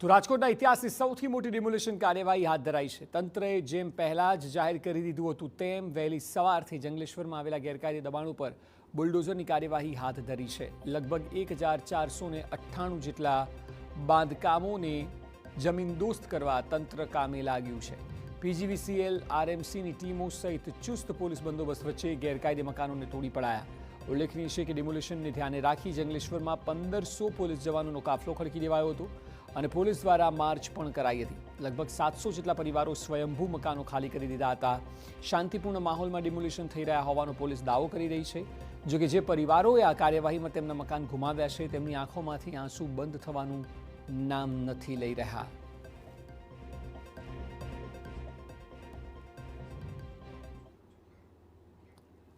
તો રાજકોટના ઇતિહાસની સૌથી મોટી ડિમોલિશન કાર્યવાહી હાથ ધરાઈ છે। તંત્રએ જેમ પહેલા જ જાહેર કરી દીધું હતું તેમ વહેલી સવારથી જંગલેશ્વરમાં આવેલા ગેરકાયદે દબાણો પર બુલડોઝરની કાર્યવાહી હાથ ધરી છે। લગભગ 1498 જેટલા બાંધકામોને જમીનદોસ્ત કરવા તંત્ર કામે લાગ્યું છે। પીજીવીસીએલ આરએમસીની ટીમો સહિત ચુસ્ત પોલીસ બંદોબસ્ત વચ્ચે ગેરકાયદે મકાનોને તોડી પડાયા। ઉલ્લેખનીય છે કે ડિમોલિશનને ધ્યાને રાખી જંગલેશ્વરમાં 1500 પોલીસ જવાનોનો કાફલો ખડકી દેવાયો હતો અને પોલીસ દ્વારા માર્ચ પણ કરાઈ હતી। લગભગ 700 જેટલા પરિવારો સ્વયંભૂ મકાનો ખાલી કરી દીધા હતા। શાંતિપૂર્ણ માહોલમાં ડિમોલિશન થઈ રહ્યા હોવાનો પોલીસ દાવો કરી રહી છે। જોકે જે પરિવારોએ આ કાર્યવાહીમાં તેમના મકાન ગુમાવ્યા છે તેમની આંખોમાંથી આંસુ બંધ થવાનું નામ નથી લઈ રહ્યા।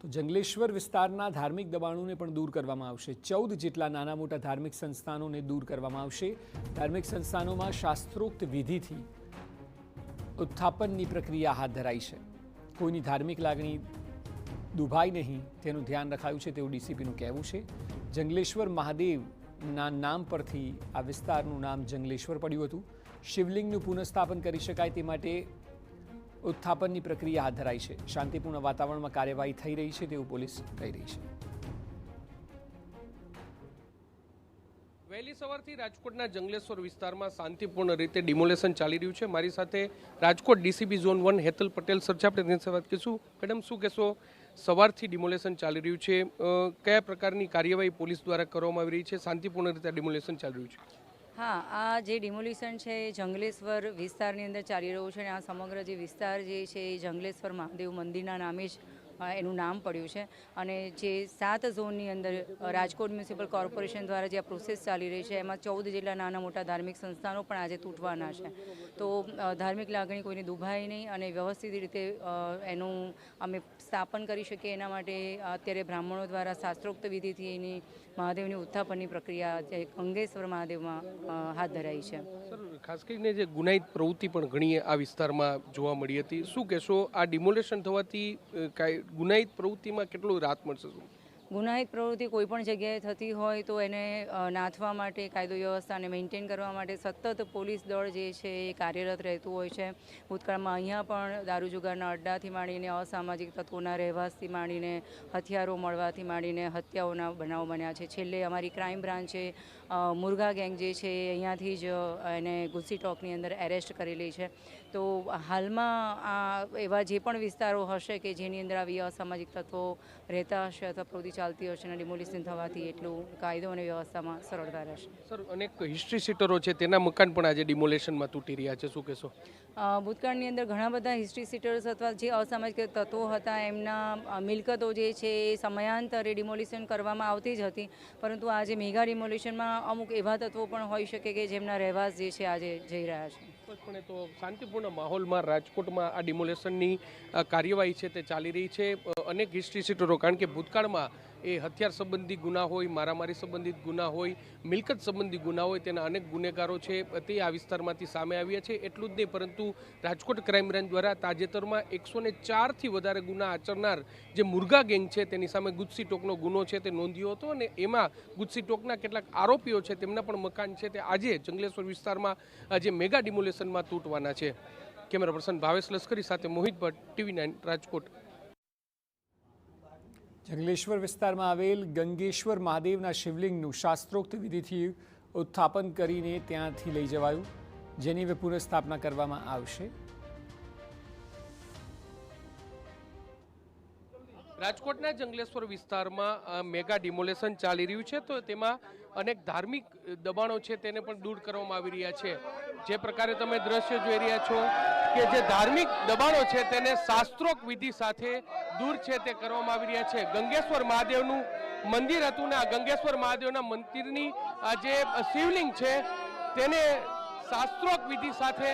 તો જંગલેશ્વર વિસ્તારના ધાર્મિક દબાણોને પણ દૂર કરવામાં આવશે। 14 જેટલા નાના મોટા ધાર્મિક સંસ્થાનોને દૂર કરવામાં આવશે। ધાર્મિક સંસ્થાનોમાં શાસ્ત્રોક્ત વિધિથી ઉત્થાપનની પ્રક્રિયા હાથ ધરાઈ છે। કોઈની ધાર્મિક લાગણી દુભાય નહીં તેનું ધ્યાન રખાયું છે તેવું ડીસીપીનું કહેવું છે। જંગલેશ્વર મહાદેવના નામ પરથી આ વિસ્તારનું નામ જંગલેશ્વર પડ્યું હતું। શિવલિંગનું પુનઃસ્થાપન કરી શકાય તે માટે ઉત્થાપનની પ્રક્રિયા હાથ ધરાઈ છે। શાંતિપૂર્ણ વાતાવરણમાં કાર્યવાહી થઈ રહી છે તેવું પોલીસ કહી રહી છે। વહેલી સવારથી રાજકોટના જંગલેશ્વર વિસ્તારમાં શાંતિપૂર્ણ રીતે ડિમોલેશન ચાલી રહ્યું છે। મારી સાથે Rajkot DCP zone 1 Hetal Patel sir છે, આપણે તેની સાથે વાત કરીશું। મેડમ, શું કહેશો, સવારથી ડિમોલેશન ચાલી રહ્યું છે, કયા પ્રકારની કાર્યવાહી પોલીસ દ્વારા કરવામાં આવી રહી છે, શાંતિપૂર્ણ રીતે ડિમોલેશન ચાલી રહ્યું છે? હા, આ જે ડિમોલિશન છે એ જંગલેશ્વર વિસ્તારની અંદર ચાલી રહ્યું છે અને આ સમગ્ર જે વિસ્તાર જે છે એ જંગલેશ્વર મહાદેવ મંદિરના નામે જ એનું નામ પડ્યું છે। અને જે 7 ઝોનની અંદર રાજકોટ મ્યુનિસિપલ કોર્પોરેશન દ્વારા જે આ પ્રોસેસ ચાલી રહી છે એમાં 14 જેટલા નાના મોટા ધાર્મિક સંસ્થાનો પણ આજે તૂટવાના છે। તો ધાર્મિક લાગણી કોઈને દુભાય નહીં અને વ્યવસ્થિત રીતે એનું અમે સ્થાપન કરી શકીએ એના માટે અત્યારે બ્રાહ્મણો દ્વારા શાસ્ત્રોક્ત વિધિથી એની મહાદેવની ઉત્થાપનની પ્રક્રિયા જે ગંગેશ્વર મહાદેવમાં હાથ ધરાઈ છે। સર, ખાસ કરીને જે ગુનાહિત પ્રવૃત્તિ પણ ઘણી આ વિસ્તારમાં જોવા મળી હતી, શું કહેશો, આ ડિમોલેશન થવાથી ગુનાહિત પ્રવૃત્તિમાં કેટલું રાહત મળશે? ગુનાહિત પ્રવૃત્તિ કોઈ પણ જગ્યાએ થતી હોય તો એને નાથવા માટે, કાયદો વ્યવસ્થાને મેન્ટેન કરવા માટે સતત પોલીસ દળ જે છે એ કાર્યરત રહેતું હોય છે। ભૂતકાળમાં અહીંયા પણ દારૂ જુગારના અડ્ડાથી માંડીને અસામાજિક તત્વોના રહેવાસથી માંડીને હથિયારો મળવાથી માંડીને હત્યાઓના બનાવ બન્યા છે। છેલ્લે અમારી ક્રાઇમ બ્રાન્ચે મુરઘા ગેંગ જે છે અહીંયાથી જ એને ગુસ્સી ટોકની અંદર એરેસ્ટ કરેલી છે। તો હાલમાં આ એવા જે પણ વિસ્તારો હશે કે જેની અંદર આવી અસામાજિક તત્વો રહેતા હશે અથવા પ્રવૃત્તિ ચાલતી હશે અને ડિમોલિશન થવાથી એટલું કાયદો અને વ્યવસ્થામાં સરળતા રહેશે। સર, અનેક હિસ્ટ્રી સીટરો છે તેના મકાન પણ આજે ડિમોલેશનમાં તૂટી રહ્યા છે, શું કહેશો? ભૂતકાળની અંદર ઘણા બધા હિસ્ટ્રી સીટર્સ અથવા જે અસામાજિક તત્વો હતા એમના મિલકતો જે છે એ સમયાંતરે ડિમોલિશન કરવામાં આવતી જ હતી, પરંતુ આજે મેગા ડિમોલિશનમાં અમુક એવા તત્વો પણ હોઈ શકે કે જેમના રહેવાસ જે છે આજે જઈ રહ્યા છે। ચોક્કસપણે તો શાંતિપૂર્ણ માહોલમાં રાજકોટમાં આ ડિમોલેશનની કાર્યવાહી છે તે ચાલી રહી છે। અનેક હિસ્ટ્રી સીટરો, કારણ કે ભૂતકાળમાં એ હથિયાર સંબંધી ગુના હોય, મારામારી સંબંધિત ગુના હોય, મિલકત સંબંધી ગુના હોય, તેના અનેક ગુનેગારો છે તે આ વિસ્તારમાંથી સામે આવ્યા છે। એટલું જ નહીં, પરંતુ રાજકોટ ક્રાઇમ બ્રાન્ચ દ્વારા તાજેતરમાં 104થી વધારે ગુના આચરનાર જે મુરઘા ગેંગ છે તેની સામે ગુજસી ટોકનો ગુનો છે તે નોંધ્યો હતો અને એમાં ગુજસી ટોકના કેટલાક આરોપીઓ છે તેમના પણ મકાન છે તે આજે જંગલેશ્વર વિસ્તારમાં જે મેગા ડિમોલેશનમાં તૂટવાના છે। કેમેરા પર્સન ભાવેશ લશ્કરી સાથે મોહિત ભટ્ટ, TV9 રાજકોટ। જંગલેશ્વર વિસ્તારમાં આવેલ ગંગેશ્વર મહાદેવના શિવલિંગનું શાસ્ત્રોક્ત વિધિથી ઉત્થાપન કરીને ત્યાંથી લઈ જવાયું, જેની હવે પુનઃસ્થાપના કરવામાં આવશે। રાજકોટના જંગલેશ્વર વિસ્તારમાં મેગા ડિમોલેશન ચાલી રહ્યું છે, તો તેમાં અનેક ધાર્મિક દબાણો છે તેને પણ દૂર કરવામાં આવી રહ્યા છે। જે પ્રકારે તમે દ્રશ્ય જોઈ રહ્યા છો કે જે ધાર્મિક દબાણો છે તેને શાસ્ત્રોક્ત વિધિ સાથે દૂર છે તે કરવામાં આવી રહ્યા છે। ગંગેશ્વર મહાદેવનું મંદિર હતું ને આ ગંગેશ્વર મહાદેવના મંદિરની આ જે શિવલિંગ છે તેને શાસ્ત્રોક્ત વિધિ સાથે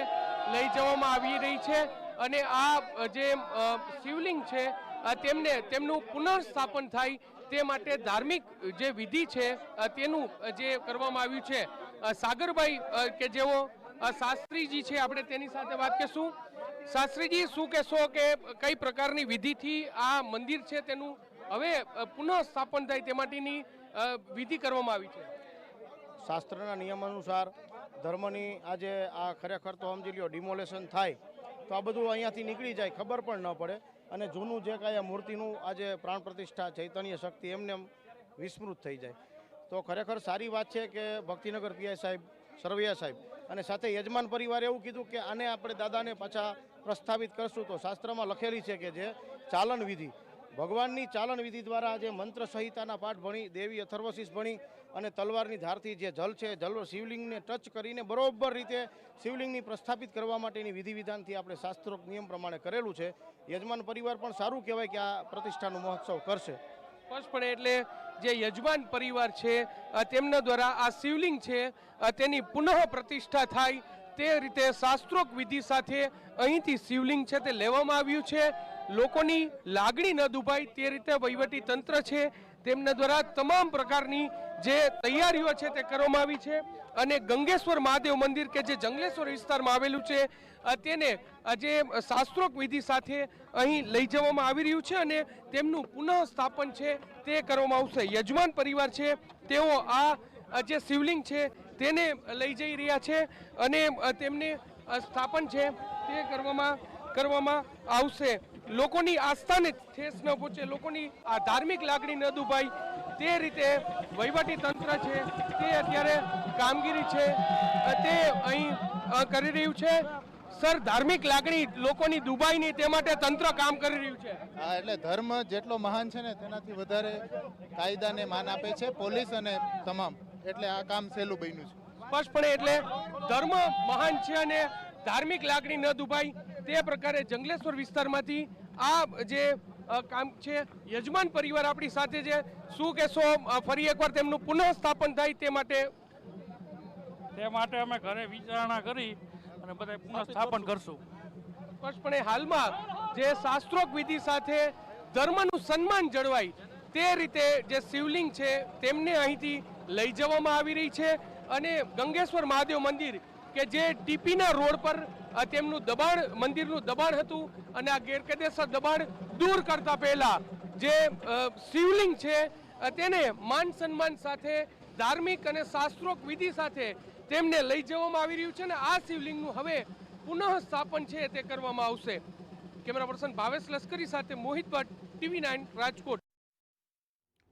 લઈ જવામાં આવી રહી છે અને આ જે શિવલિંગ છે તેમનું પુનઃસ્થાપન થાય તે માટે ધાર્મિક જે વિધિ છે તેનું જે કરવામાં આવ્યું છે। સાગરભાઈ કે જેઓ શાસ્ત્રીજી છે, આપણે તેની સાથે વાત કરીશું। શાસ્ત્રીજી, શું કહેશો કે કઈ પ્રકારની વિધિથી આ મંદિર છે તેનું હવે પુનઃસ્થાપન થાય તે માટેની વિધિ કરવામાં આવી છે? શાસ્ત્રના નિયમ અનુસાર ધર્મની આજે આ ખરેખર તો સમજી લ્યો ડિમોલેશન થાય તો આ બધું અહીંયાથી નીકળી જાય, ખબર પણ ન પડે અને જૂનું જે કાંઈ આ મૂર્તિનું આજે પ્રાણ પ્રતિષ્ઠા ચૈતન્ય શક્તિ એમને એમ વિસ્મૃત થઈ જાય. તો ખરેખર સારી વાત છે કે ભક્તિનગર પીઆઈ સાહેબ, સરવૈયા સાહેબ અને સાથે યજમાન પરિવારે એવું કીધું કે આને આપણે દાદાને પાછા પ્રસ્થાપિત કરશું. તો શાસ્ત્રમાં લખેલી છે કે જે ચાલન વિધિ, ભગવાનની ચાલન વિધિ દ્વારા જે મંત્ર સંહિતાના પાઠ ભણી, દેવી અથર્વશીષ ભણી અને તલવારની ધારથી જે જલ છે, જલ શિવલિંગને ટચ કરીને બરોબર રીતે શિવલિંગની પ્રસ્થાપિત કરવા માટેની વિધિ વિધાનથી આપણે શાસ્ત્રોક્ત નિયમ પ્રમાણે કરેલું છે. યજમાન પરિવાર પણ સારું કહેવાય કે આ પ્રતિષ્ઠાનું મહોત્સવ કરશે. સ્પષ્ટપણે એટલે જે યજમાન પરિવાર છે તેમના દ્વારા આ શિવલિંગ છે તેની પુનઃ પ્રતિષ્ઠા થાય તે રીતે શાસ્ત્રોક્ત વિધિ સાથે અહીંથી શિવલિંગ છે તે લેવામાં આવ્યું છે. લોકોની લાગણી ન દુભાય તે રીતે વહીવટી તંત્ર છે તેમના દ્વારા તમામ પ્રકારની જે તૈયારીઓ છે તે કરવામાં આવી છે અને ગંગેશ્વર મહાદેવ મંદિર કે જે જંગલેશ્વર વિસ્તારમાં આવેલું છે તેને જે શાસ્ત્રોક્ત વિધિ સાથે અહીં લઈ જવામાં આવી રહ્યું છે અને તેમનું પુનઃ સ્થાપન છે તે કરવામાં આવશે. યજમાન પરિવાર છે તેઓ આ જે શિવલિંગ છે તેને લઈ જઈ રહ્યા છે અને તેમને સ્થાપન છે તે કરવામાં આવશે. લોકોની આસ્થાને ઠેસ ન પહોંચે, લોકોની આ ધાર્મિક લાગણી ન દુભાય તે રીતે વહીવટી તંત્ર છે તે અત્યારે કામગીરી છે તે અહીં કરી રહ્યું છે. સર, ધાર્મિક લાગણી લોકોની દુભાયની તે માટે તંત્ર કામ કરી રહ્યું છે. હા, એટલે ધર્મ જેટલો મહાન છે ને તેનાથી વધારે કાયદાને માન આપે છે પોલીસ અને તમામ, એટલે આ કામ સહેલું બન્યું છે. સ્પષ્ટપણે એટલે ધર્મ મહાન છે અને ધાર્મિક લાગણી ન દુભાય તે પ્રકારે જંગલેશ્વર વિસ્તારમાંથી આ જે કામ છે યજમાન પરિવાર આપણી સાથે છે. શું કહેશો, ફરી એકવાર તેમનું પુનઃ સ્થાપન થાય તે માટે અમે ઘરે વિચારણા કરી અને બધા પુનઃ સ્થાપન કરશું. સ્પષ્ટપણે હાલમાં જે શાસ્ત્રોક્ત વિધિ સાથે ધર્મનું સન્માન જળવાય તે રીતે જે શિવલિંગ છે તેમને અહીંથી લઈ જવામાં આવી રહી છે અને ગંગેશ્વર મહાદેવ મંદિર કે જે ટીપીના રોડ પર તેમનું દબાણ, મંદિરનું દબાણ હતું અને આ ગેરકાયદેસર દબાણ દૂર કરતા પહેલા જે શિવલિંગ છે તેને માન સન્માન સાથે ધાર્મિક અને શાસ્ત્રોક્ત વિધિ સાથે તેમને લઈ જવામાં આવી રહ્યું છે અને આ શિવલિંગનું હવે પુનઃ સ્થાપન છે તે કરવામાં આવશે. કેમેરા પર્સન ભાવેશ લશ્કરી સાથે મોહિત ભટ્ટ, TV9 રાજકોટ.